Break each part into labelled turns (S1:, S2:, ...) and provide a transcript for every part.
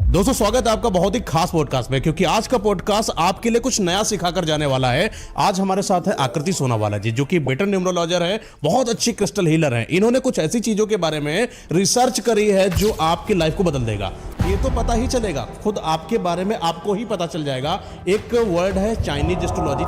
S1: दोस्तों स्वागत है आपका बहुत ही खास पॉडकास्ट में, क्योंकि आज का पॉडकास्ट आपके लिए कुछ नया सिखाकर जाने वाला है। आज हमारे साथ है आकृति सोनावाला जी, जो कि बेटर न्यूमरोलॉजर है, बहुत अच्छी क्रिस्टल हीलर है। इन्होंने कुछ ऐसी चीजों के बारे में रिसर्च करी है जो आपकी लाइफ को बदल देगा। ये तो पता ही चलेगा, खुद आपके बारे में आपको ही पता चल जाएगा। एक वर्ड है चाइनीज एस्ट्रोलॉजी,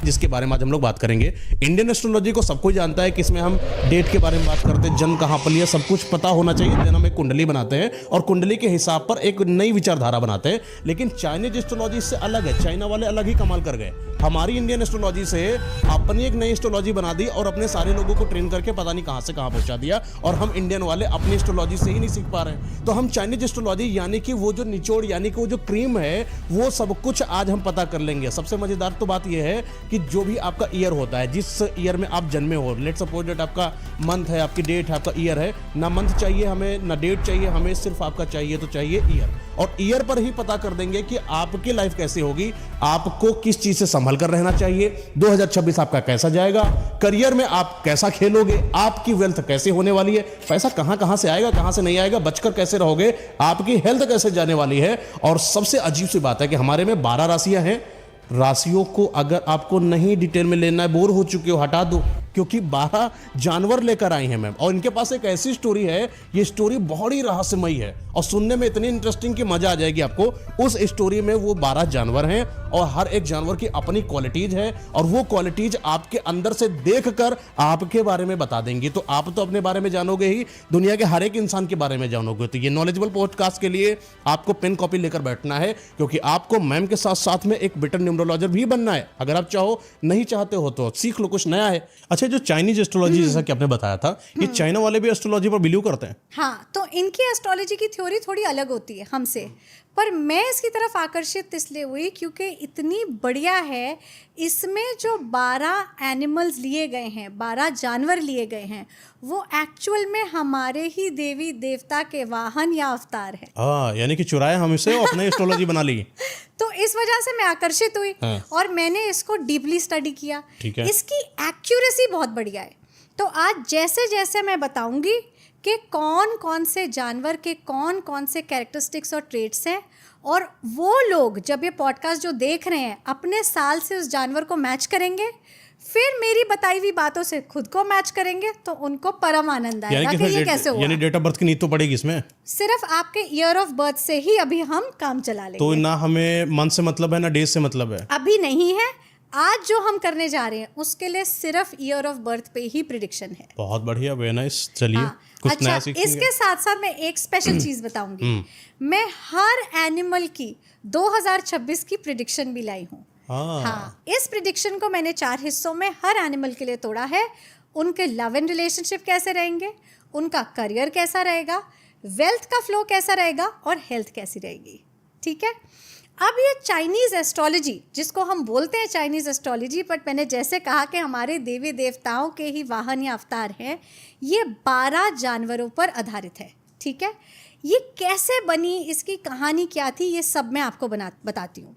S1: जिसके बारे में आज हम लोग बात करेंगे। इंडियन एस्ट्रोलॉजी को सब कोई जानता है कि इसमें हम डेट के बारे में बात करते हैं, जन्म कहाँ पर लिया, सब कुछ पता होना चाहिए। देन हम एक कुंडली बनाते हैं और कुंडली के हिसाब पर एक नई विचारधारा बनाते हैं। लेकिन चाइनीज एस्ट्रोलॉजी इससे अलग है। चाइना वाले अलग ही कमाल कर गए। हमारी इंडियन एस्ट्रोलॉजी से अपनी एक नई एस्ट्रोलॉजी बना दी और अपने सारे लोगों को ट्रेन करके पता नहीं कहाँ से कहाँ पहुंचा दिया। और हम इंडियन वाले अपनी एस्ट्रोलॉजी से ही नहीं सीख पा रहे हैं। तो हम चाइनीज एस्ट्रोलॉजी यानी कि वो जो निचोड़, यानी कि वो जो क्रीम है, वो सब कुछ आज हम पता कर लेंगे। सबसे मजेदार तो बात यह है कि जो भी आपका ईयर होता है, जिस ईयर में आप जन्मे हो, लेट सपोज डेट आपका मंथ है, आपकी डेट है, आपका ईयर है, ना मंथ चाहिए हमें, ना डेट चाहिए हमें, सिर्फ आपका चाहिए तो चाहिए ईयर। और ईयर पर ही पता कर देंगे कि आपकी लाइफ कैसी होगी, आपको किस चीज से संभल कर रहना चाहिए, 2026 आपका कैसा जाएगा, करियर में आप कैसा खेलोगे, आपकी वेल्थ कैसे होने वाली है, पैसा कहां कहां से आएगा, कहां से नहीं आएगा, बचकर कैसे रहोगे, आपकी हेल्थ कैसे जाने वाली है। और सबसे अजीब सी बात है कि हमारे में 12 राशियां हैं। राशियों को अगर आपको नहीं डिटेल में लेना है, बोर हो चुके हो, हटा दो, क्योंकि 12 जानवर लेकर आई हैं मैम। और इनके पास एक ऐसी स्टोरी है, ये स्टोरी बहुत ही रहस्यमयी है और सुनने में इतनी इंटरेस्टिंग कि मजा आ जाएगी आपको। उस स्टोरी में वो 12 जानवर हैं और हर एक जानवर की अपनी क्वालिटीज है, और वो क्वालिटीज आपके अंदर से देखकर आपके बारे में बता देंगी। तो आप तो अपने बारे में जानोगे ही, दुनिया के हर एक इंसान के बारे में जानोगे। तो ये नॉलेजेबल पॉडकास्ट के लिए आपको पेन कॉपी लेकर बैठना है, क्योंकि आपको मैम के साथ साथ में एक बेटर न्यूमरोलॉजर भी बनना है। अगर आप चाहो, नहीं चाहते हो तो सीख लो, कुछ नया है। अच्छा, जो चाइनीज एस्ट्रोलॉजी जैसा कि आपने बताया था, ये चाइना वाले भी एस्ट्रोलॉजी पर बिलीव करते हैं?
S2: हाँ, तो इनकी एस्ट्रोलॉजी की थ्योरी थोड़ी अलग होती है हमसे, पर मैं इसकी तरफ आकर्षित इसलिए हुई क्योंकि इतनी बढ़िया है। इसमें जो 12 एनिमल्स लिए गए हैं, 12 जानवर लिए गए हैं, वो एक्चुअल में हमारे ही देवी देवता के वाहन या अवतार है।
S1: यानी कि चुराया हमसे और अपने एस्ट्रोलॉजी बना ली।
S2: तो इस वजह से मैं आकर्षित हुई और मैंने इसको डीपली स्टडी किया। इसकी एक्यूरेसी बहुत बढ़िया है। तो आज जैसे जैसे मैं बताऊंगी कि कौन कौन से जानवर के कौन कौन से कैरेक्टरिस्टिक्स और ट्रेट्स हैं, और वो लोग जब ये पॉडकास्ट जो देख रहे हैं अपने साल से उस जानवर को मैच करेंगे, फिर मेरी बताई हुई बातों से खुद को मैच करेंगे, तो उनको परम आनंद आएगा कि ये कैसे हुआ।
S1: यानी डेट ऑफ बर्थ की नीड तो पड़ेगी इसमें?
S2: सिर्फ आपके ईयर ऑफ बर्थ से ही अभी हम काम चला लेंगे।
S1: तो ना हमें मंथ से मतलब है, ना डेज से मतलब है?
S2: अभी नहीं है। आज जो हम करने जा रहे हैं उसके लिए सिर्फ ईयर ऑफ बर्थ पे ही प्रिडिक्शन है।
S1: बहुत बढ़िया, वेरी नाइस। चलिए कुछ
S2: अच्छा,
S1: नया सीखेंगे।
S2: इसके साथ साथ मैं एक स्पेशल चीज बताऊंगी। मैं हर एनिमल की 2026 की प्रिडिक्शन भी लाई हूँ। हाँ, इस प्रिडिक्शन को मैंने 4 हिस्सों में हर एनिमल के लिए तोड़ा है। उनके लव एंड रिलेशनशिप कैसे रहेंगे, उनका करियर कैसा रहेगा, वेल्थ का फ्लो कैसा रहेगा, और हेल्थ कैसी रहेगी। ठीक है। अब ये चाइनीज एस्ट्रोलॉजी, जिसको हम बोलते हैं चाइनीज एस्ट्रोलॉजी, बट मैंने जैसे कहा कि हमारे देवी देवताओं के ही वाहन या अवतार हैं, ये 12 जानवरों पर आधारित है। ठीक है। ये कैसे बनी, इसकी कहानी क्या थी, ये सब मैं आपको बताती हूँ।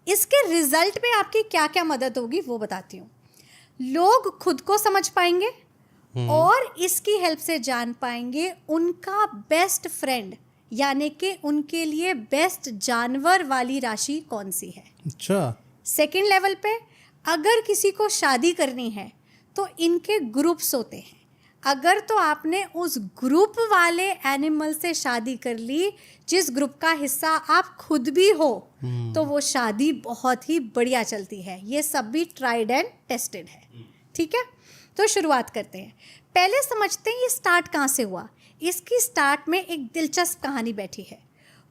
S2: इसके रिजल्ट में आपकी क्या क्या मदद होगी वो बताती हूँ। लोग खुद को समझ पाएंगे और इसकी हेल्प से जान पाएंगे उनका बेस्ट फ्रेंड, यानी कि उनके लिए बेस्ट जानवर वाली राशि कौन सी है।
S1: अच्छा।
S2: सेकंड लेवल पे, अगर किसी को शादी करनी है तो इनके ग्रुप्स होते हैं। अगर तो आपने उस ग्रुप वाले एनिमल से शादी कर ली जिस ग्रुप का हिस्सा आप खुद भी हो, तो वो शादी बहुत ही बढ़िया चलती है। ये सब भी ट्राइड एंड टेस्टेड है। ठीक है। तो शुरुआत करते हैं। पहले समझते हैं ये स्टार्ट कहाँ से हुआ। इसकी स्टार्ट में एक दिलचस्प कहानी बैठी है।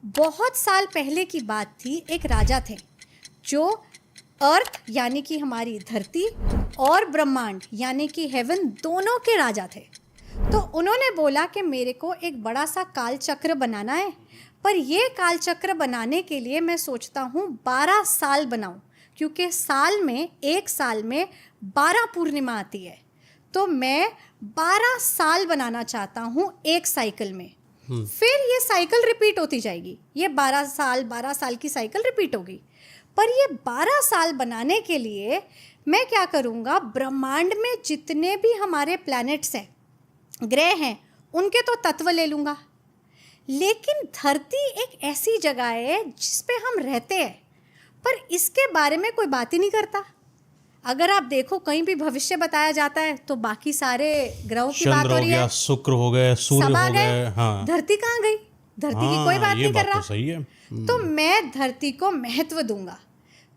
S2: बहुत साल पहले की बात थी। एक राजा थे जो अर्थ यानी कि हमारी धरती और ब्रह्मांड यानी कि हेवन दोनों के राजा थे। तो उन्होंने बोला कि मेरे को एक बड़ा सा काल चक्र बनाना है, पर ये काल चक्र बनाने के लिए मैं सोचता हूँ 12 साल बनाऊँ, क्योंकि एक साल में 12 पूर्णिमा आती है। तो मैं 12 साल बनाना चाहता हूँ एक साइकिल में। फिर ये साइकिल रिपीट होती जाएगी। ये 12 साल की साइकिल रिपीट होगी। पर ये 12 साल बनाने के लिए मैं क्या करूँगा, ब्रह्मांड में जितने भी हमारे प्लैनेट्स हैं, ग्रह हैं, उनके तो तत्व ले लूँगा, लेकिन धरती एक ऐसी जगह है जिस पे हम रहते हैं, पर इसके बारे में कोई बात ही नहीं करता। अगर आप देखो कहीं भी भविष्य बताया जाता है तो बाकी सारे ग्रहों की बात
S1: चंद्र
S2: हो
S1: हो
S2: रही
S1: गया,
S2: है,
S1: शुक्र हो गए, सूर्य
S2: सब आ
S1: हो
S2: गए,
S1: गए। हाँ
S2: धरती कहाँ गई? धरती की कोई बात
S1: ये
S2: नहीं कर
S1: बात
S2: रहा।
S1: तो सही है।
S2: तो मैं धरती को महत्व दूंगा।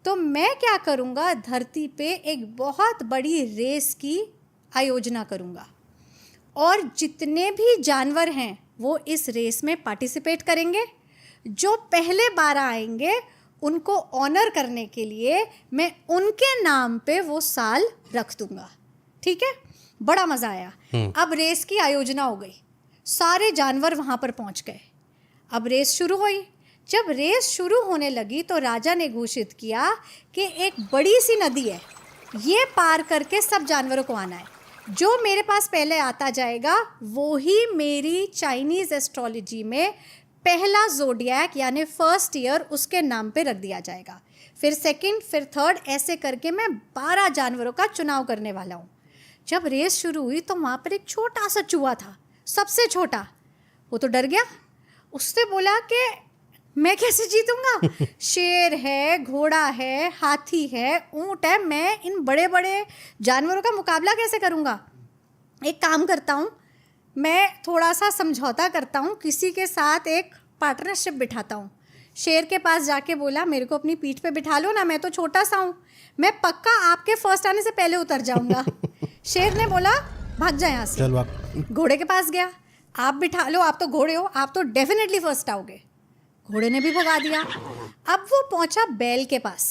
S2: तो मैं क्या करूंगा, धरती पे एक बहुत बड़ी रेस की आयोजना करूंगा और जितने भी जानवर हैं वो इस रेस में पार्टिसिपेट करेंगे। जो पहले 12 आएंगे उनको ऑनर करने के लिए मैं उनके नाम पे वो साल रख दूंगा। ठीक है, बड़ा मज़ा आया। अब रेस की आयोजना हो गई, सारे जानवर वहाँ पर पहुँच गए। अब रेस शुरू हुई। जब रेस शुरू होने लगी तो राजा ने घोषित किया कि एक बड़ी सी नदी है, ये पार करके सब जानवरों को आना है। जो मेरे पास पहले आता जाएगा वो ही मेरी चाइनीज़ एस्ट्रोलॉजी में पहला ज़ोडिएक यानी फर्स्ट ईयर उसके नाम पे रख दिया जाएगा। फिर सेकंड, फिर थर्ड, ऐसे करके मैं 12 जानवरों का चुनाव करने वाला हूँ। जब रेस शुरू हुई तो वहाँ पर एक छोटा सा चूहा था, सबसे छोटा। वो तो डर गया, उसने बोला कि मैं कैसे जीतूंगा? शेर है, घोड़ा है, हाथी है, ऊंट है, मैं इन बड़े बड़े जानवरों का मुकाबला कैसे करूंगा? एक काम करता हूँ, मैं थोड़ा सा समझौता करता हूँ, किसी के साथ एक पार्टनरशिप बिठाता हूँ। शेर के पास जाके बोला मेरे को अपनी पीठ पे बिठा लो ना, मैं तो छोटा सा हूँ, मैं पक्का आपके फर्स्ट आने से पहले उतर जाऊँगा। शेर ने बोला भाग जा यहाँ से।
S1: चल भाग।
S2: घोड़े के पास गया, आप बिठा लो, आप तो घोड़े हो, आप तो डेफिनेटली फर्स्ट आओगे। घोड़े ने भी भगा दिया। अब वो पहुंचा बैल के पास।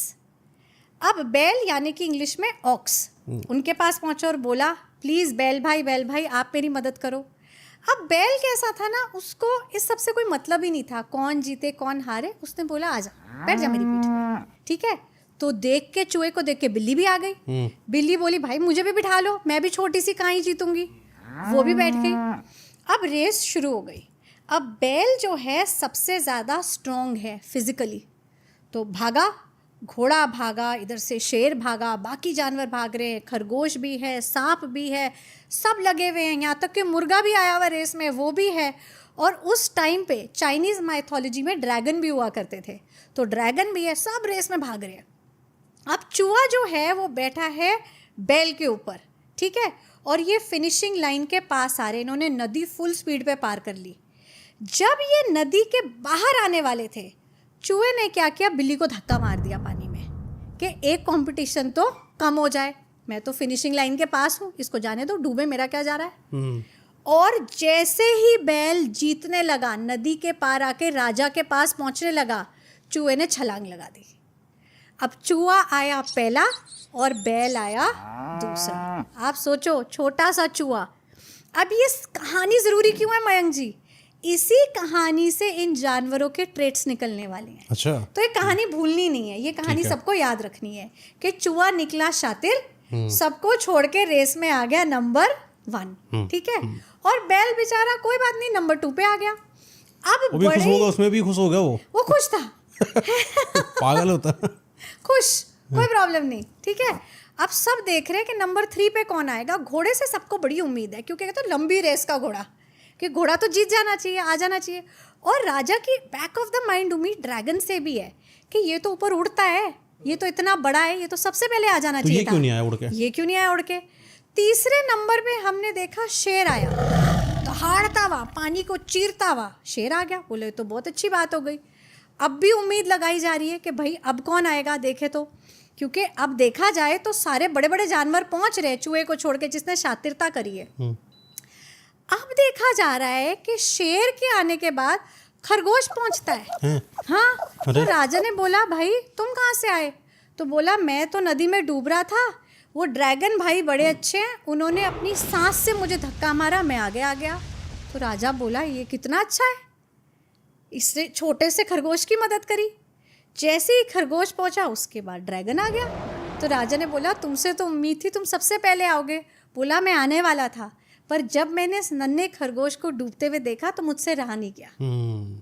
S2: अब बैल यानी कि इंग्लिश में ऑक्स, उनके पास पहुंचा और बोला प्लीज़ बैल भाई आप मेरी मदद करो। अब बैल कैसा था ना, उसको इस सब से कोई मतलब ही नहीं था, कौन जीते कौन हारे। उसने बोला आजा बैठ जा मेरी पीठ पे। ठीक है, तो देख के चूहे को देख के बिल्ली भी आ गई। बिल्ली बोली भाई मुझे भी बिठा लो, मैं भी छोटी सी कहाँ ही जीतूंगी। वो भी बैठ गई। अब रेस शुरू हो गई। अब बैल जो है सबसे ज़्यादा स्ट्रॉन्ग है फिजिकली, तो भागा, घोड़ा भागा, इधर से शेर भागा, बाकी जानवर भाग रहे हैं, खरगोश भी है, सांप भी है, सब लगे हुए हैं, यहाँ तक कि मुर्गा भी आया हुआ रेस में, वो भी है। और उस टाइम पे चाइनीज़ माइथोलॉजी में ड्रैगन भी हुआ करते थे, तो ड्रैगन भी है, सब रेस में भाग रहे हैं। अब चूहा जो है वो बैठा है बैल के ऊपर, ठीक है, और ये फिनिशिंग लाइन के पास आ रहे, इन्होंने नदी फुल स्पीड पे पार कर ली। जब ये नदी के बाहर आने वाले थे, चूहे ने क्या किया, बिल्ली को धक्का मार दिया पानी में कि एक कंपटीशन तो कम हो जाए, मैं तो फिनिशिंग लाइन के पास हूँ, इसको जाने दो, डूबे मेरा क्या जा रहा है। और जैसे ही बैल जीतने लगा, नदी के पार आके राजा के पास पहुँचने लगा, चूहे ने छलांग लगा दी। अब चूहा आया पहला और बैल आया दूसरा। आप सोचो, छोटा सा चूहा। अब ये कहानी ज़रूरी क्यों है मयंक जी? इसी कहानी से इन जानवरों के ट्रेट्स निकलने वाले हैं।
S1: अच्छा,
S2: तो ये कहानी भूलनी नहीं है, ये कहानी सबको याद रखनी है कि चूहा निकला शातिर, सबको छोड़ के रेस में आ गया नंबर 1। ठीक है, और बैल बेचारा कोई बात नहीं नंबर 2 पे आ गया। अब
S1: वो भी खुश होगा, उसमें भी खुश हो गया, वो
S2: खुश था।
S1: पागल होता।
S2: खुश, कोई प्रॉब्लम नहीं। ठीक है, अब सब देख रहे हैं कि नंबर 3 पे कौन आएगा। घोड़े से सबको बड़ी उम्मीद है, क्योंकि कहते हैं लंबी रेस का घोड़ा, कि घोड़ा तो जीत जाना चाहिए, आ जाना चाहिए। और राजा की बैक ऑफ द माइंड उम्मीद ड्रैगन से भी है कि ये तो ऊपर उड़ता है, ये तो इतना बड़ा है, ये तो सबसे पहले आ जाना चाहिए।
S1: ये क्यों नहीं आया उड़ के?
S2: ये क्यों नहीं आया उड़ के? तीसरे नंबर पे हमने देखा शेर आया, दहाड़ता हुआ, पानी को चीरता हुआ शेर आ गया। बोले तो बहुत अच्छी बात हो गई। अब भी उम्मीद लगाई जा रही है कि भाई अब कौन आएगा, देखे तो, क्योंकि अब देखा जाए तो सारे बड़े बड़े जानवर पहुंच रहे, चूहे को छोड़ के जिसने शातिरता करी है। अब देखा जा रहा है कि शेर के आने के बाद खरगोश पहुंचता है। हाँ, तो राजा ने बोला भाई तुम कहाँ से आए? तो बोला मैं तो नदी में डूब रहा था, वो ड्रैगन भाई बड़े अच्छे हैं, उन्होंने अपनी सांस से मुझे धक्का मारा, मैं आगे आ गया। तो राजा बोला ये कितना अच्छा है, इससे छोटे से खरगोश की मदद करी। जैसे ही खरगोश पहुंचा उसके बाद ड्रैगन आ गया। तो राजा ने बोला तुमसे तो उम्मीद थी तुम सबसे पहले आओगे। बोला मैं आने वाला था, पर जब मैंने इस नन्हे खरगोश को डूबते हुए देखा तो मुझसे रहा नहीं गया।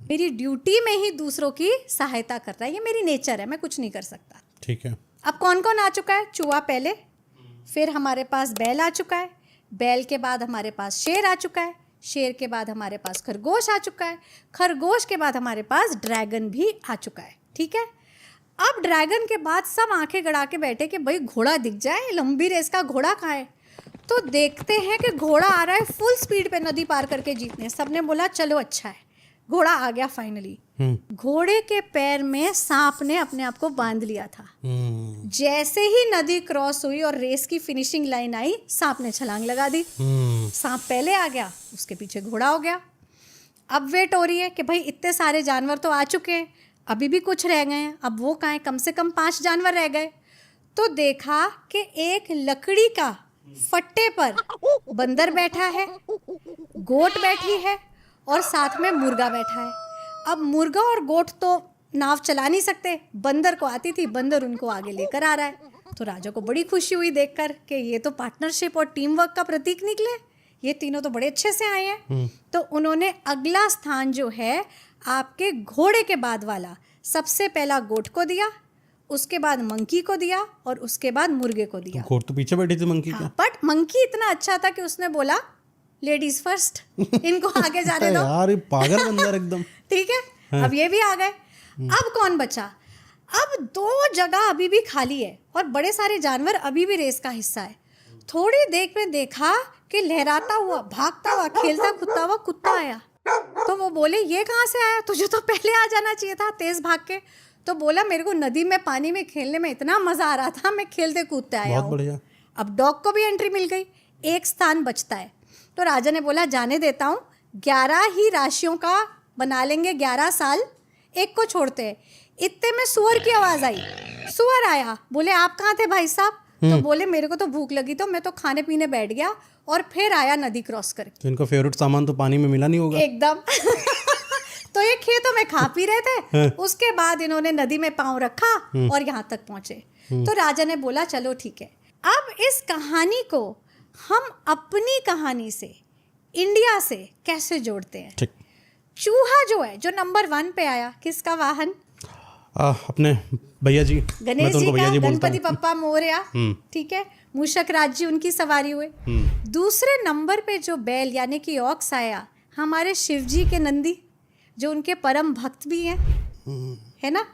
S2: मेरी ड्यूटी में ही दूसरों की सहायता कर रहा है, ये मेरी नेचर है, मैं कुछ नहीं कर सकता।
S1: ठीक है,
S2: अब कौन कौन आ चुका है? चूहा पहले, फिर हमारे पास बैल आ चुका है, बैल के बाद हमारे पास शेर आ चुका है, शेर के बाद हमारे पास खरगोश आ चुका है, खरगोश के बाद हमारे पास ड्रैगन भी आ चुका है। ठीक है, अब ड्रैगन के बाद सब आंखें गड़ा के बैठे कि भाई घोड़ा दिख जाए, लंबी रेस का घोड़ा कहाँ है। तो देखते हैं कि घोड़ा आ रहा है फुल स्पीड पे नदी पार करके जीतने। सबने बोला चलो अच्छा है, घोड़ा आ गया फाइनली। घोड़े के पैर में सांप ने अपने आप को बांध लिया था। जैसे ही नदी क्रॉस हुई और रेस की फिनिशिंग लाइन आई, सांप ने छलांग लगा दी। सांप पहले आ गया, उसके पीछे घोड़ा हो गया। अब वेट हो रही है कि भाई इतने सारे जानवर तो आ चुके हैं, अभी भी कुछ रह गए हैं, अब वो कहाँ हैं, कम से कम 5 जानवर रह गए। तो देखा कि एक लकड़ी का फट्टे पर बंदर बैठा है, गोट बैठी है और साथ में मुर्गा बैठा है। अब मुर्गा और गोट तो नाव चला नहीं सकते, बंदर को आती थी, बंदर उनको आगे लेकर आ रहा है। तो राजा को बड़ी खुशी हुई देखकर कि ये तो पार्टनरशिप और टीम वर्क का प्रतीक निकले, ये तीनों तो बड़े अच्छे से आए हैं। तो उन्होंने अगला स्थान जो है आपके घोड़े के बाद वाला, सबसे पहला गोट को दिया, उसके बाद मंकी को दिया और उसके बाद मुर्गे को दिया।
S1: घोड़ तो पीछे बैठी थी मंकी के।
S2: बट मंकी इतना अच्छा था कि उसने बोला लेडीज फर्स्ट, इनको आगे जाने दो।
S1: यार ये पागल बंदर एकदम।
S2: ठीक है, अब ये भी आ गए। अब कौन बचा? अब 2 जगह अभी भी खाली है और बड़े सारे जानवर अभी भी रेस का हिस्सा है। थोड़ी देर में देखा कि लहराता हुआ, भागता हुआ, खेलता कूदता हुआ कुत्ता आया। तो वो बोले ये कहाँ से आया, तुझे तो पहले आ जाना चाहिए था तेज भाग के। तो बोला मेरे को नदी में पानी में खेलने में इतना मजा आ रहा था, मैं खेलते कूदते आया हूँ। बढ़िया। अब डॉग को भी एंट्री मिल गई, 1 स्थान बचता है। तो राजा ने बोला जाने देता हूँ, 11 ही राशियों का बना लेंगे, 11 साल, एक को छोड़ते हैं। इतने में सुअर की आवाज आई, सुअर आया, बोले आप कहाँ थे भाई साहब? तो बोले मेरे को तो भूख लगी, तो मैं तो खाने पीने बैठ गया और फिर आया नदी क्रॉस करके।
S1: तो इनका फेवरेट सामान तो पानी में मिला नहीं होगा
S2: एकदम। तो ये खेतों में खा पी रहे थे, उसके बाद इन्होंने नदी में पांव रखा और यहाँ तक पहुंचे। तो राजा ने बोला चलो ठीक है, अब इस कहानी को हम अपनी कहानी से, इंडिया से कैसे जोड़ते हैं।
S1: ठीक।
S2: चूहा जो है, जो नंबर 1 पे आया, किसका वाहन?
S1: अपने भैया जी,
S2: गणेश जी का, गणपति बप्पा मोरया। ठीक है, मूषक राज जी उनकी सवारी हुए। दूसरे नंबर पे जो बैल यानी कि ऑक्स आया, हमारे शिव जी के नंदी, जो उनके परम भक्त भी हैं, है ना।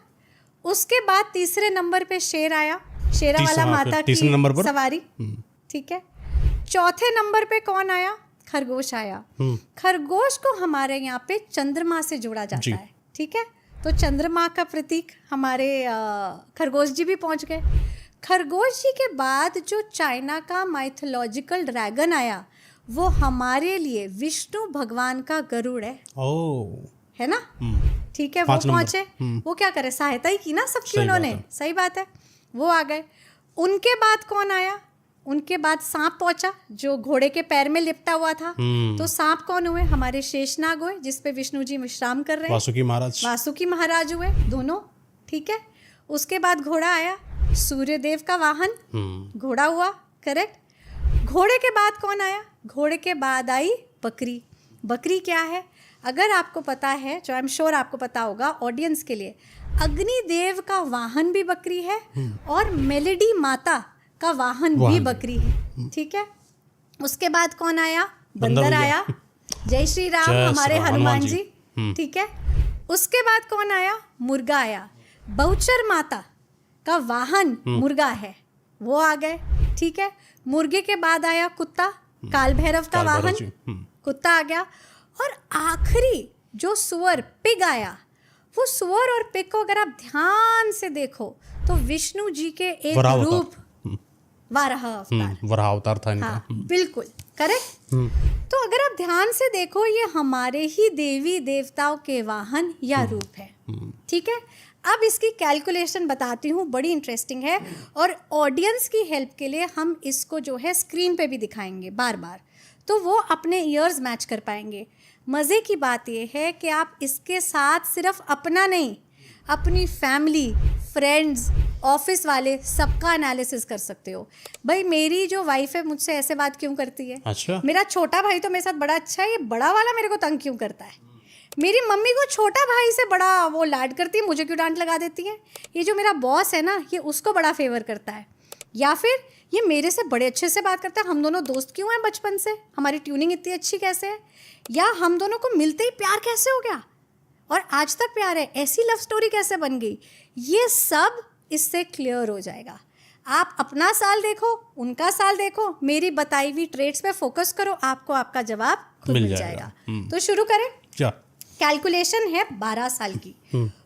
S2: उसके बाद तीसरे नंबर पे शेर आया, शेरा वाला माता की सवारी। ठीक है, चौथे नंबर पे कौन आया? खरगोश आया। खरगोश को हमारे यहाँ पे चंद्रमा से जोड़ा जाता है। ठीक है, तो चंद्रमा का प्रतीक हमारे खरगोश जी भी पहुंच गए। खरगोश जी के बाद जो चाइना का माइथोलॉजिकल ड्रैगन आया, वो हमारे लिए विष्णु भगवान का गरुड़ है। है ना। ठीक है, वो पहुंचे, वो क्या करे, सहायता ही की ना सबकी उन्होंने। सही बात है, वो आ गए। उनके बाद कौन आया? उनके बाद सांप पहुंचा, जो घोड़े के पैर में लिपटा हुआ था। तो सांप कौन हुए? हमारे शेषनाग हुए, जिसपे विष्णु जी विश्राम कर रहे हैं। वासुकी महाराज हुए दोनों। ठीक है, उसके बाद घोड़ा आया, सूर्य देव का वाहन घोड़ा हुआ। करेक्ट। घोड़े के बाद कौन आया? घोड़े के बाद आई बकरी। बकरी क्या है? अगर आपको पता है, जो आई एम श्योर आपको पता होगा, ऑडियंस के लिए, अग्निदेव का वाहन भी बकरी है और मेलेडी माता का वाहन भी बकरी है। ठीक है, उसके बाद कौन आया? बंदर आया। जय श्री राम हमारे हनुमान जी। ठीक है, उसके बाद कौन आया? मुर्गा आया। बहुचर माता का वाहन मुर्गा है, वो आ गए। ठीक है, मुर्गे के बाद आया कुत्ता, काल भैरव का वाहन कुत्ता आ गया। और आखिरी जो सुअर, पिग आया। वो सुअर और पिग को अगर आप ध्यान से देखो तो विष्णु जी के एक रूप, वाराह अवतार था इनका। हाँ, बिल्कुल करेक्ट। तो अगर आप ध्यान से देखो, ये हमारे ही देवी देवताओं के वाहन या रूप है। ठीक है, अब इसकी कैलकुलेशन बताती हूँ, बड़ी इंटरेस्टिंग है। और ऑडियंस की हेल्प के लिए हम इसको जो है स्क्रीन पे भी दिखाएंगे बार बार, तो वो अपने ईयर्स मैच कर पाएंगे। मज़े की बात यह है कि आप इसके साथ सिर्फ अपना नहीं, अपनी फैमिली, फ्रेंड्स, ऑफिस वाले सबका एनालिसिस कर सकते हो। भाई मेरी जो वाइफ है मुझसे ऐसे बात क्यों करती है? अच्छा। मेरा छोटा भाई तो मेरे साथ बड़ा अच्छा है, ये बड़ा वाला मेरे को तंग क्यों करता है? मेरी मम्मी को छोटा भाई से बड़ा वो लाड करती है, मुझे क्यों डांट लगा देती है? ये जो मेरा बॉस है ना, ये उसको बड़ा फेवर करता है। या फिर ये मेरे से बड़े अच्छे से बात करता है, हम दोनों दोस्त क्यों हैं बचपन से, हमारी ट्यूनिंग इतनी अच्छी कैसे है, या हम दोनों को मिलते ही प्यार कैसे हो गया और आज तक प्यार है, ऐसी लव स्टोरी कैसे बन गई। ये सब इससे क्लियर हो जाएगा। आप अपना साल देखो, उनका साल देखो, मेरी बताई हुई ट्रेड्स पे फोकस करो, आपको आपका जवाब खुद मिल जाएगा। तो शुरू करें। कैलकुलेशन है 12 साल की।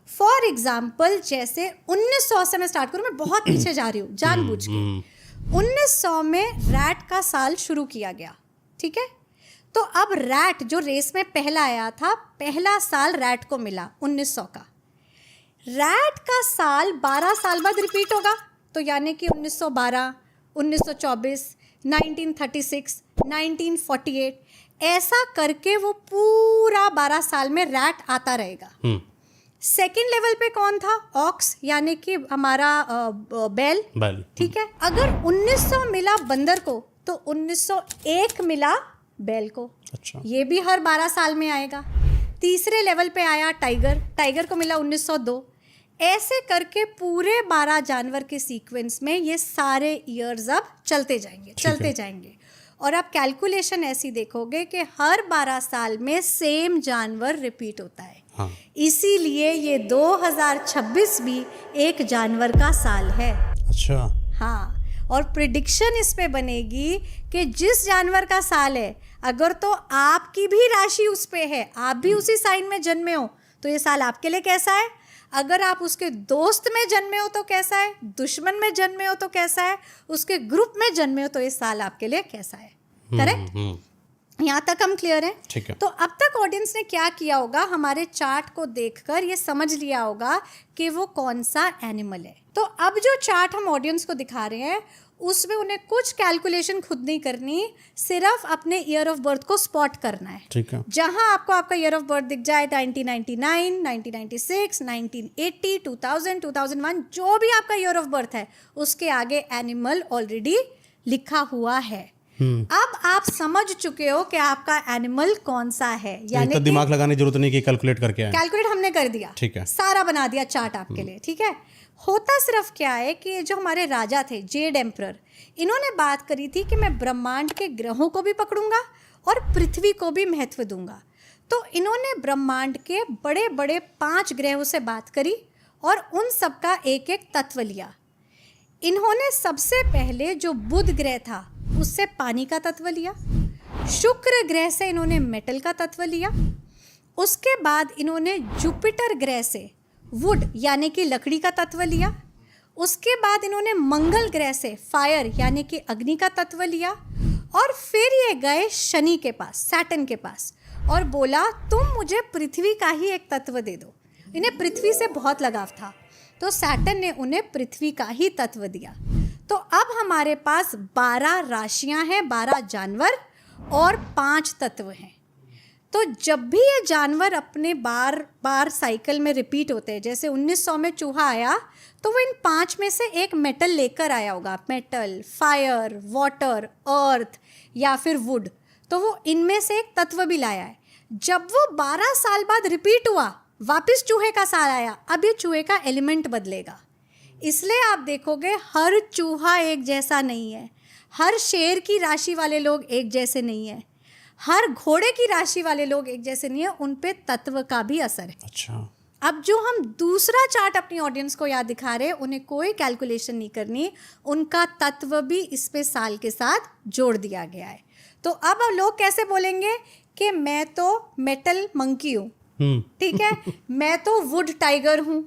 S2: फॉर एग्जाम्पल जैसे 1900 से मैं स्टार्ट करूँ, मैं बहुत पीछे जा रही हूँ जानबूझ के। 1900 में रैट का साल शुरू किया गया, ठीक है। तो अब रैट जो रेस में पहला आया था, पहला साल रैट को मिला 1900 का। रैट का साल 12 साल बाद रिपीट होगा, तो यानी कि 1912, 1924, 1936, 1948, ऐसा करके वो पूरा 12 साल में रैट आता रहेगा। सेकेंड लेवल पे कौन था? ऑक्स, यानी कि हमारा बैल, ठीक है। अगर 1900 मिला बंदर को तो 1901 मिला बैल को।
S1: अच्छा।
S2: ये भी हर 12 साल में आएगा। तीसरे लेवल पे आया टाइगर, टाइगर को मिला 1902। ऐसे करके पूरे 12 जानवर के सीक्वेंस में ये सारे ईयर्स अब चलते जाएंगे। और आप कैलकुलेशन ऐसी देखोगे कि हर 12 साल में सेम जानवर रिपीट होता है।
S1: हाँ।
S2: इसीलिए ये 2026 भी एक जानवर का साल है।
S1: अच्छा।
S2: हाँ, और प्रिडिक्शन इस पे बनेगी कि जिस जानवर का साल है, अगर तो आपकी भी राशि उस पे है, आप भी उसी साइन में जन्मे हो, तो ये साल आपके लिए कैसा है। अगर आप उसके दोस्त में जन्मे हो तो कैसा है, दुश्मन में जन्मे हो तो कैसा है, उसके ग्रुप में जन्मे हो तो ये साल आपके लिए कैसा है। करेक्ट? यहाँ तक हम क्लियर हैं?
S1: ठीक है।
S2: तो अब तक ऑडियंस ने क्या किया होगा, हमारे चार्ट को देखकर ये समझ लिया होगा कि वो कौन सा एनिमल है। तो अब जो चार्ट हम ऑडियंस को दिखा रहे हैं उसमें उन्हें कुछ कैलकुलेशन खुद नहीं करनी, सिर्फ अपने ईयर ऑफ बर्थ को स्पॉट करना है।
S1: ठीक है।
S2: जहां आपको आपका ईयर ऑफ बर्थ दिख जाए, 1999, 1996, 1980, 2000, 2001, जो भी आपका ईयर ऑफ बर्थ है उसके आगे एनिमल ऑलरेडी लिखा हुआ है। अब आप समझ चुके हो कि आपका एनिमल कौन सा है, यानी
S1: तो दिमाग लगाने की जरूरत नहीं कि कैलकुलेट करके आए।
S2: कैलकुलेट हमने कर दिया,
S1: ठीक है,
S2: सारा बना दिया चार्ट आपके लिए। ठीक है, होता सिर्फ क्या है कि जो हमारे राजा थे जेड एम्परर, इन्होंने बात करी थी कि मैं ब्रह्मांड के ग्रहों को भी पकड़ूंगा और पृथ्वी को भी महत्व दूंगा। तो इन्होंने ब्रह्मांड के बड़े बड़े 5 ग्रहों से बात करी और उन सब का एक एक तत्व लिया। इन्होंने सबसे पहले जो बुध ग्रह था उससे पानी का तत्व लिया, शुक्र ग्रह से इन्होंने मेटल का तत्व लिया, उसके बाद इन्होंने जुपिटर ग्रह से वुड यानी कि लकड़ी का तत्व लिया, उसके बाद इन्होंने मंगल ग्रह से फायर यानी कि अग्नि का तत्व लिया, और फिर ये गए शनि के पास, सैटर्न के पास, और बोला तुम मुझे पृथ्वी का ही एक तत्व दे दो। इन्हें पृथ्वी से बहुत लगाव था, तो सैटर्न ने उन्हें पृथ्वी का ही तत्व दिया। तो अब हमारे पास 12 राशियां हैं, 12 जानवर और 5 तत्व हैं। तो जब भी ये जानवर अपने बार साइकिल में रिपीट होते हैं, जैसे 1900 में चूहा आया तो वो इन 5 में से एक मेटल लेकर आया होगा, मेटल, फायर, वाटर, अर्थ या फिर वुड, तो वो इनमें से एक तत्व भी लाया है। जब वो 12 साल बाद रिपीट हुआ, वापस चूहे का साल आया, अब ये चूहे का एलिमेंट बदलेगा। इसलिए आप देखोगे हर चूहा एक जैसा नहीं है, हर शेर की राशि वाले लोग एक जैसे नहीं है, हर घोड़े की राशि वाले लोग एक जैसे नहीं है, उन पे तत्व का भी असर है।
S1: अच्छा।
S2: अब जो हम दूसरा चार्ट अपनी ऑडियंस को याद दिखा रहे हैं, उन्हें कोई कैलकुलेशन नहीं करनी, उनका तत्व भी इस पे साल के साथ जोड़ दिया गया है। तो अब लोग कैसे बोलेंगे कि मैं तो मेटल मंकी हूँ, ठीक है, मैं तो वुड टाइगर हूँ,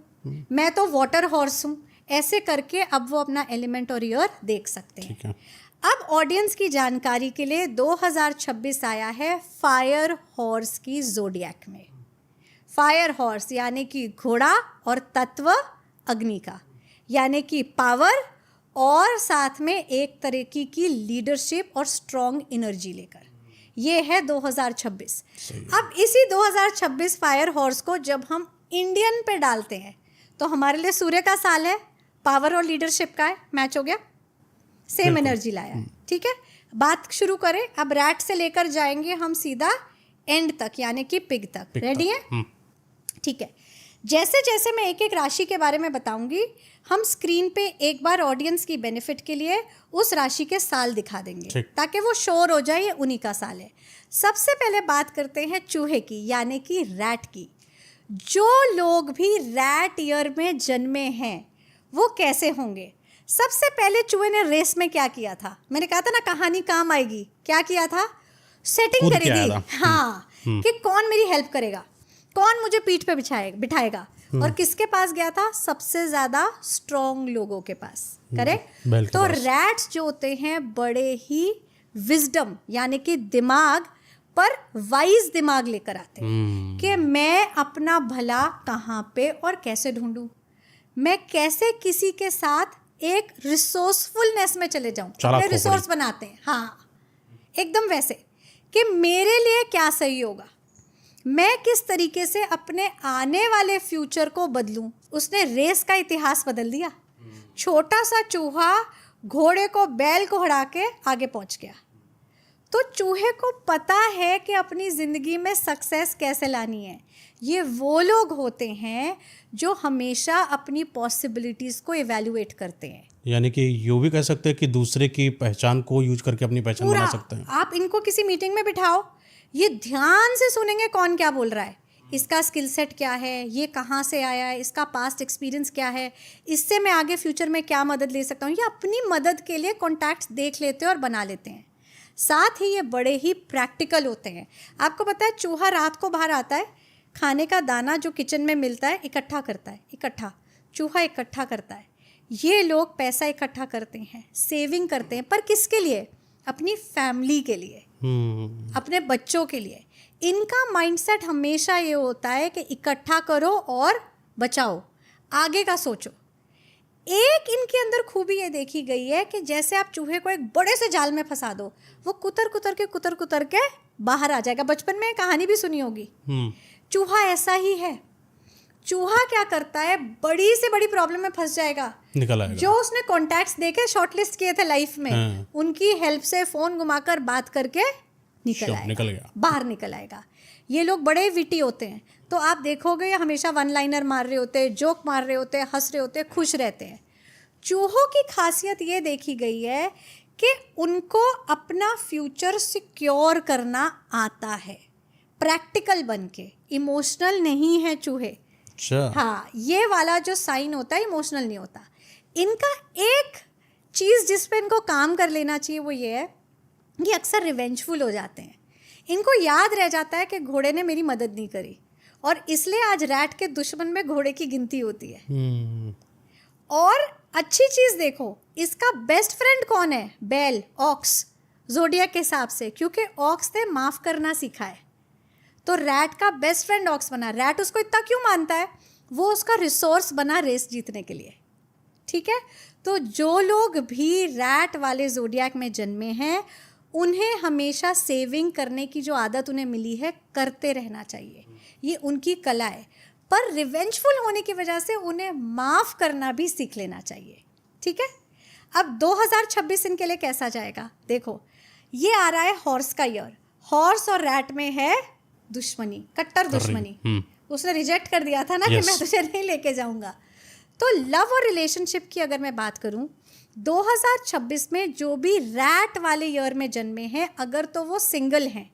S2: मैं तो वाटर हॉर्स हूँ, ऐसे करके अब वो अपना एलिमेंट और ईयर देख सकते हैं।
S1: ठीक है।
S2: अब ऑडियंस की जानकारी के लिए 2026 आया है फायर हॉर्स की ज़ोडिएक में। फायर हॉर्स यानी कि घोड़ा और तत्व अग्नि का, यानी कि पावर और साथ में एक तरीके की लीडरशिप और स्ट्रॉन्ग एनर्जी लेकर, ये है 2026। अब इसी 2026 फायर हॉर्स को जब हम इंडियन पे डालते हैं तो हमारे लिए सूर्य का साल है, पावर और लीडरशिप का है, मैच हो गया, सेम एनर्जी लाया है। ठीक है, बात शुरू करें। अब रैट से लेकर जाएंगे हम सीधा एंड तक, यानी कि पिग तक। रेडी है? ठीक है, जैसे जैसे मैं एक एक राशि के बारे में बताऊंगी, हम स्क्रीन पे एक बार ऑडियंस की बेनिफिट के लिए उस राशि के साल दिखा देंगे
S1: ठीक।
S2: ताकि वो श्योर हो जाए ये उन्हीं का साल है। सबसे पहले बात करते हैं चूहे की, यानी कि रैट की। जो लोग भी रैट ईयर में जन्मे हैं वो कैसे होंगे? सबसे पहले चूहे ने रेस में क्या किया था? मैंने कहा था ना कहानी काम आएगी। क्या किया था? सेटिंग
S1: कूद
S2: करी
S1: के आया
S2: थी।
S1: था।
S2: हाँ, कि कौन मेरी हेल्प करेगा, कौन मुझे पीठ पे बिठाएगा। और किसके पास गया था? सबसे ज्यादा स्ट्रॉन्ग लोगों के पास।
S1: बैल
S2: करेक्ट।
S1: के
S2: तो
S1: पास।
S2: रैट्स जो होते हैं बड़े ही विजडम यानी कि दिमाग पर वाइज दिमाग लेकर आते हैं कि मैं अपना भला कहाँ पे और कैसे ढूंढूं, मैं कैसे किसी के साथ एक रिसोर्सफुलनेस में चले जाऊं।
S1: चालाक
S2: अपने रिसोर्स बनाते हैं। हाँ, एकदम वैसे कि मेरे लिए क्या सही होगा, मैं किस तरीके से अपने आने वाले फ्यूचर को बदलूं। उसने रेस का इतिहास बदल दिया। छोटा सा चूहा घोड़े को, बैल को हरा के आगे पहुंच गया। तो चूहे को पता है कि अपनी ज़िंदगी में सक्सेस कैसे लानी है। ये वो लोग होते हैं जो हमेशा अपनी पॉसिबिलिटीज़ को इवैल्यूएट करते हैं।
S1: यानी कि यूँ भी कह सकते हैं कि दूसरे की पहचान को यूज करके अपनी पहचान बना सकते हैं।
S2: आप इनको किसी मीटिंग में बिठाओ, ये ध्यान से सुनेंगे कौन क्या बोल रहा है, इसका स्किल सेट क्या है, ये कहाँ से आया है, इसका पास्ट एक्सपीरियंस क्या है, इससे मैं आगे फ्यूचर में क्या मदद ले सकता हूँ। ये अपनी मदद के लिए कॉन्टैक्ट्स देख लेते हैं और बना लेते हैं। साथ ही ये बड़े ही प्रैक्टिकल होते हैं। आपको पता है चूहा रात को बाहर आता है, खाने का दाना जो किचन में मिलता है इकट्ठा करता है, चूहा इकट्ठा करता है। ये लोग पैसा इकट्ठा करते हैं, सेविंग करते हैं, पर किसके लिए? अपनी फैमिली के लिए, अपने बच्चों के लिए। इनका माइंडसेट हमेशा ये होता है कि इकट्ठा करो और बचाओ, आगे का सोचो। एक इनके अंदर खूबी ये देखी गई है कि जैसे आप चूहे को एक बड़े से जाल में फंसा दो, वो कुतर कुतर के बाहर आ जाएगा। बचपन में कहानी भी सुनी होगी। चूहा ऐसा ही है। चूहा क्या करता है? बड़ी से बड़ी प्रॉब्लम में फंस जाएगा,
S1: निकल आएगा।
S2: जो उसने कॉन्टैक्ट्स देके शॉर्टलिस्ट किए थे लाइफ में, उनकी हेल्प से फोन घुमाकर बात करके निकल गया, बाहर निकल आएगा। ये लोग बड़े विटी होते हैं। तो आप देखोगे ये हमेशा वन लाइनर मार रहे होते हैं, जोक मार रहे होते हैं, हंस रहे होते हैं, खुश रहते हैं। चूहों की खासियत ये देखी गई है कि उनको अपना फ्यूचर सिक्योर करना आता है, प्रैक्टिकल बन के। इमोशनल नहीं है चूहे। हाँ, ये वाला जो साइन होता है इमोशनल नहीं होता। इनका एक चीज़ जिस पे इनको काम कर लेना चाहिए वो ये है कि अक्सर रिवेंजफुल हो जाते हैं। इनको याद रह जाता है कि घोड़े ने मेरी मदद नहीं करी, और इसलिए आज रैट के दुश्मन में घोड़े की गिनती होती है। और अच्छी चीज़ देखो, इसका बेस्ट फ्रेंड कौन है? बैल, ऑक्स, ज़ोडिएक के हिसाब से, क्योंकि ऑक्स ने माफ़ करना सीखा है। तो रैट का बेस्ट फ्रेंड ऑक्स बना। रैट उसको इतना क्यों मानता है? वो उसका रिसोर्स बना रेस जीतने के लिए। ठीक है। तो जो लोग भी रैट वाले ज़ोडिएक में जन्मे हैं उन्हें हमेशा सेविंग करने की जो आदत उन्हें मिली है करते रहना चाहिए। ये उनकी कला है। पर रिवेंजफुल होने की वजह से उन्हें माफ़ करना भी सीख लेना चाहिए। ठीक है। अब 2026 इनके लिए कैसा जाएगा? देखो, ये आ रहा है हॉर्स का ईयर। हॉर्स और रैट में है दुश्मनी, कट्टर दुश्मनी। उसने रिजेक्ट कर दिया था ना कि मैं तुझे नहीं लेके जाऊंगा। तो लव और रिलेशनशिप की अगर मैं बात करूं, 2026 में जो भी रैट वाले ईयर में जन्मे हैं, अगर तो वो सिंगल हैं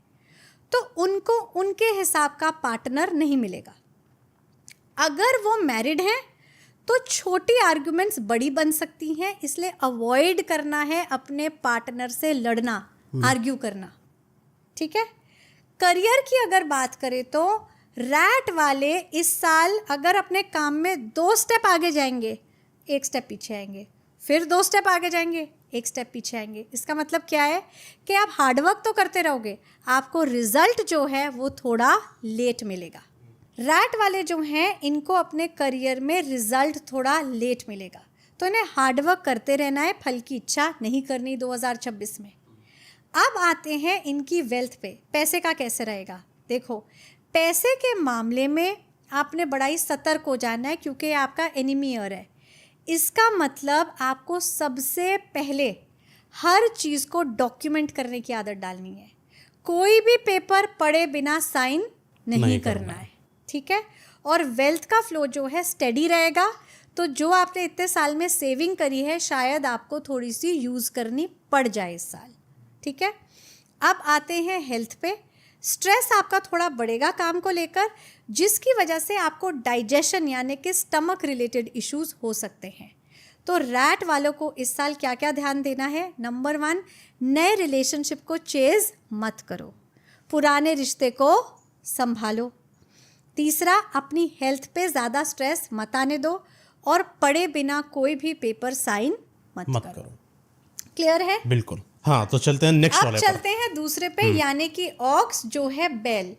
S2: तो उनको उनके हिसाब का पार्टनर नहीं मिलेगा। अगर वो मैरिड हैं तो छोटी आर्ग्यूमेंट्स बड़ी बन सकती हैं, इसलिए अवॉइड करना है अपने पार्टनर से लड़ना, आर्ग्यू करना। ठीक है। करियर की अगर बात करें तो रैट वाले इस साल अगर अपने काम में 2 स्टेप आगे जाएंगे, 1 स्टेप पीछे आएंगे, फिर 2 स्टेप आगे जाएंगे, 1 स्टेप पीछे आएंगे। इसका मतलब क्या है कि आप हार्डवर्क तो करते रहोगे, आपको रिजल्ट जो है वो थोड़ा लेट मिलेगा। रैट वाले जो हैं इनको अपने करियर में रिजल्ट थोड़ा लेट मिलेगा, तो इन्हें हार्डवर्क करते रहना है, फल की इच्छा नहीं करनी 2026 में। अब आते हैं इनकी वेल्थ पे। पैसे का कैसे रहेगा? देखो, पैसे के मामले में आपने बड़ा ही सतर्क हो जाना है, क्योंकि आपका एनिमी ईयर है। इसका मतलब आपको सबसे पहले हर चीज़ को डॉक्यूमेंट करने की आदत डालनी है। कोई भी पेपर पढ़े बिना साइन नहीं करना है। ठीक है। और वेल्थ का फ्लो जो है स्टेडी रहेगा, तो जो आपने इतने साल में सेविंग करी है शायद आपको थोड़ी सी यूज़ करनी पड़ जाए इस साल, ठीक है। अब आते हैं हेल्थ पे। स्ट्रेस आपका थोड़ा बढ़ेगा काम को लेकर, जिसकी वजह से आपको डाइजेशन यानी कि स्टमक रिलेटेड इश्यूज हो सकते हैं। तो रैट वालों को इस साल क्या क्या ध्यान देना है? नंबर 1, नए रिलेशनशिप को चेज मत करो, पुराने रिश्ते को संभालो। तीसरा, अपनी हेल्थ पे ज़्यादा स्ट्रेस मत आने दो और पढ़े बिना कोई भी पेपर साइन मत करो। क्लियर है?
S1: बिल्कुल। हाँ, तो चलते हैं नेक्स्ट वाले
S2: अब चलते हैं दूसरे पे, यानी कि ऑक्स जो है बैल।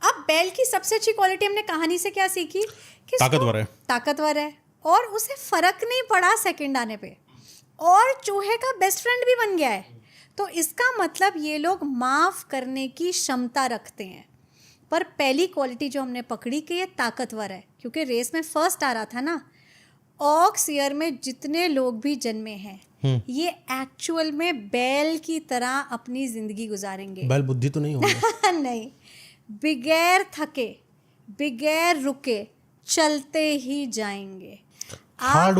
S2: अब बैल की सबसे अच्छी क्वालिटी हमने कहानी से क्या सीखी कि ताकतवर है और उसे फर्क नहीं पड़ा सेकंड आने पे, और चूहे का बेस्ट फ्रेंड भी बन गया है। तो इसका मतलब ये लोग माफ करने की क्षमता रखते हैं। पर पहली क्वालिटी जो हमने पकड़ी कि ये ताकतवर है, क्योंकि रेस में फर्स्ट आ रहा था ना। ऑक्स ईयर में जितने लोग भी जन्मे हैं ये एक्चुअल में बैल की तरह अपनी जिंदगी गुजारेंगे।
S1: बैल बुद्धि तो नहीं होगी
S2: नहीं, बिगैर थके बिगैर रुके चलते ही जाएंगे।
S1: Hard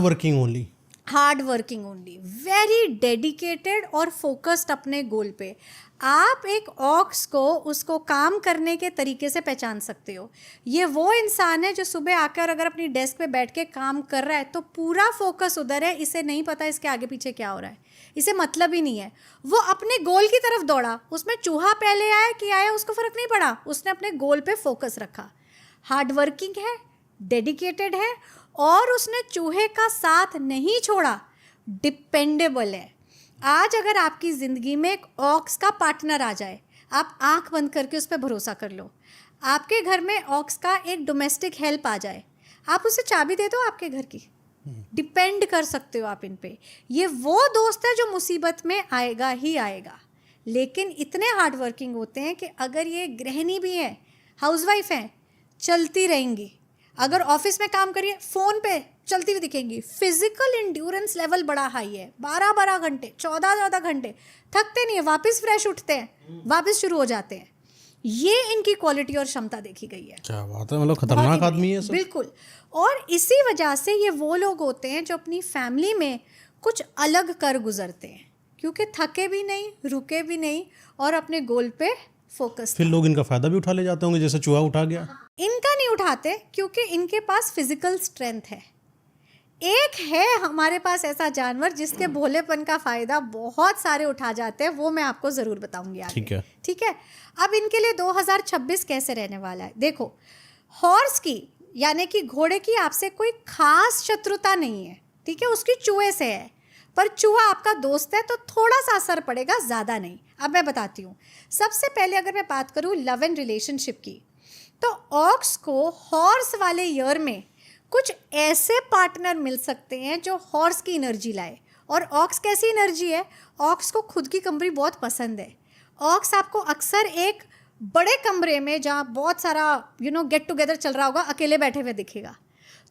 S1: working only,
S2: very dedicated और फोकस्ड अपने गोल पे। आप एक ऑक्स को उसको काम करने के तरीके से पहचान सकते हो। ये वो इंसान है जो सुबह आकर अगर अपनी डेस्क पे बैठ के काम कर रहा है तो पूरा फोकस उधर है, इसे नहीं पता इसके आगे पीछे क्या हो रहा है, इसे मतलब ही नहीं है। वो अपने गोल की तरफ दौड़ा, उसमें चूहा पहले आया कि आया उसको फर्क नहीं पड़ा, उसने अपने गोल पे फोकस रखा। हार्ड वर्किंग है, डेडिकेटेड है और उसने चूहे का साथ नहीं छोड़ा, डिपेंडेबल है। आज अगर आपकी ज़िंदगी में एक ऑक्स का पार्टनर आ जाए, आप आंख बंद करके उस पर भरोसा कर लो। आपके घर में ऑक्स का एक डोमेस्टिक हेल्प आ जाए, आप उसे चाबी दे दो आपके घर की, डिपेंड कर सकते हो आप इन पे। ये वो दोस्त है जो मुसीबत में आएगा ही आएगा। लेकिन इतने हार्ड वर्किंग होते हैं कि अगर ये गृहिणी भी हैं, हाउसवाइफ हैं, चलती रहेंगी। अगर ऑफिस में काम करिए फ़ोन पे चलती हुई दिखेंगी। फिजिकल इंड्योरेंस लेवल बड़ा हाई है, 12-12 घंटे 14-14 घंटे थकते नहीं है, वापस फ्रेश उठते हैं, वापस शुरू हो जाते हैं। ये इनकी क्वालिटी और क्षमता देखी गई है।
S1: क्या बात है, मतलब खतरनाक आदमी है सब।
S2: बिल्कुल। और इसी वजह से ये वो लोग होते हैं जो अपनी फैमिली में कुछ अलग कर गुजरते हैं, क्योंकि थके भी नहीं, रुके भी नहीं और अपने गोल पे फोकस।
S1: फिर लोग इनका फायदा भी उठा ले जाते होंगे, जैसे चूहा उठा गया।
S2: इनका नहीं उठाते क्योंकि इनके पास फिजिकल स्ट्रेंथ है। एक है हमारे पास ऐसा जानवर जिसके भोलेपन का फायदा बहुत सारे उठा जाते हैं, वो मैं आपको जरूर बताऊंगी आगे। ठीक है। अब इनके लिए 2026 कैसे रहने वाला है देखो। हॉर्स की यानी कि घोड़े की आपसे कोई खास शत्रुता नहीं है, ठीक है, उसकी चूहे से है, पर चूहा आपका दोस्त है तो थोड़ा सा असर पड़ेगा, ज़्यादा नहीं। अब मैं बताती हूँ। सबसे पहले अगर मैं बात करूँ लव एंड रिलेशनशिप की, तो ऑक्स को हॉर्स वाले ईयर में कुछ ऐसे पार्टनर मिल सकते हैं जो हॉर्स की एनर्जी लाए। और ऑक्स कैसी एनर्जी है? ऑक्स को खुद की कंपनी बहुत पसंद है। ऑक्स आपको अक्सर एक बड़े कमरे में जहाँ बहुत सारा गेट टुगेदर चल रहा होगा, अकेले बैठे हुए दिखेगा।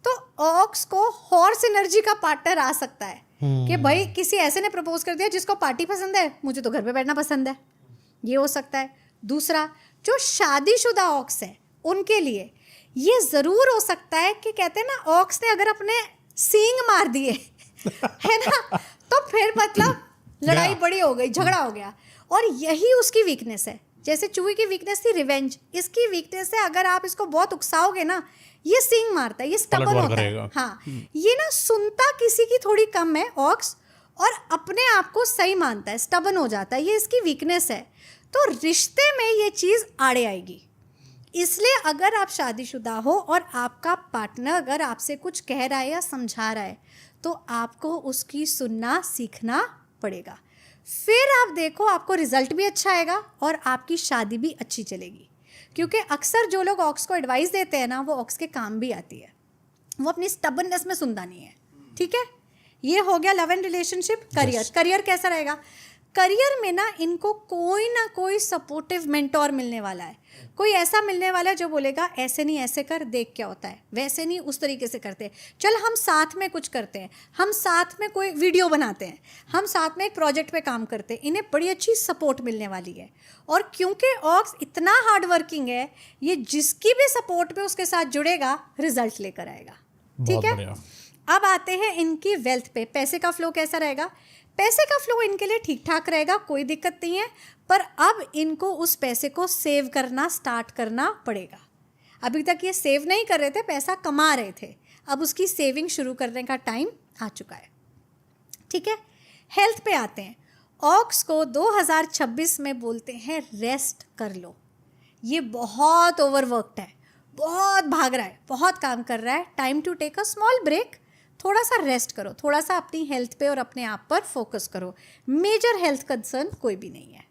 S2: तो ऑक्स को हॉर्स एनर्जी का पार्टनर आ सकता है कि भाई किसी ऐसे ने प्रपोज कर दिया जिसको पार्टी पसंद है, मुझे तो घर पे बैठना पसंद है, ये हो सकता है। दूसरा, जो शादीशुदा ऑक्स है उनके लिए ये ज़रूर हो सकता है कि कहते हैं ना, ऑक्स ने अगर अपने सींग मार दिए है ना, तो फिर मतलब लड़ाई बड़ी हो गई, झगड़ा हो गया। और यही उसकी वीकनेस है। जैसे चूहे की वीकनेस थी रिवेंज, इसकी वीकनेस है अगर आप इसको बहुत उकसाओगे ना, ये सींग मारता है, ये स्टबर्न होता है। हाँ, ये ना सुनता किसी की थोड़ी कम है ऑक्स, और अपने आप को सही मानता है, स्टबर्न हो जाता है, ये इसकी वीकनेस है। तो रिश्ते में ये चीज़ आड़े आएगी। इसलिए अगर आप शादीशुदा हो और आपका पार्टनर अगर आपसे कुछ कह रहा है या समझा रहा है, तो आपको उसकी सुनना सीखना पड़ेगा। फिर आप देखो, आपको रिजल्ट भी अच्छा आएगा और आपकी शादी भी अच्छी चलेगी। क्योंकि अक्सर जो लोग ऑक्स को एडवाइस देते हैं ना, वो ऑक्स के काम भी आती है, वो अपनी स्टबर्ननेस में सुनता नहीं है। ठीक है, ये हो गया लव एंड रिलेशनशिप। करियर कैसा रहेगा? करियर में ना इनको कोई ना कोई सपोर्टिव मेंटोर मिलने वाला है। कोई ऐसा मिलने वाला है जो बोलेगा ऐसे नहीं ऐसे कर, देख क्या होता है, वैसे नहीं उस तरीके से करते, चल हम साथ में कुछ करते हैं, हम साथ में कोई वीडियो बनाते हैं, हम साथ में एक प्रोजेक्ट पे काम करते हैं। इन्हें बड़ी अच्छी सपोर्ट मिलने वाली है। और क्योंकि ऑक्स इतना हार्ड वर्किंग है, ये जिसकी भी सपोर्ट पे उसके साथ जुड़ेगा रिजल्ट लेकर आएगा। ठीक है। अब आते हैं इनकी वेल्थ पे, पैसे का फ्लो कैसा रहेगा। पैसे का फ्लो इनके लिए ठीक ठाक रहेगा, कोई दिक्कत नहीं है, पर अब इनको उस पैसे को सेव करना स्टार्ट करना पड़ेगा। अभी तक ये सेव नहीं कर रहे थे, पैसा कमा रहे थे, अब उसकी सेविंग शुरू करने का टाइम आ चुका है। ठीक है, हेल्थ पे आते हैं। ऑक्स को 2026 में बोलते हैं रेस्ट कर लो। ये बहुत ओवरवर्कड है, बहुत भाग रहा है, बहुत काम कर रहा है, time to take a small break. थोड़ा सा रेस्ट करो, थोड़ा सा अपनी हेल्थ पे और अपने आप पर फोकस करो। मेजर हेल्थ कंसर्न कोई भी नहीं है।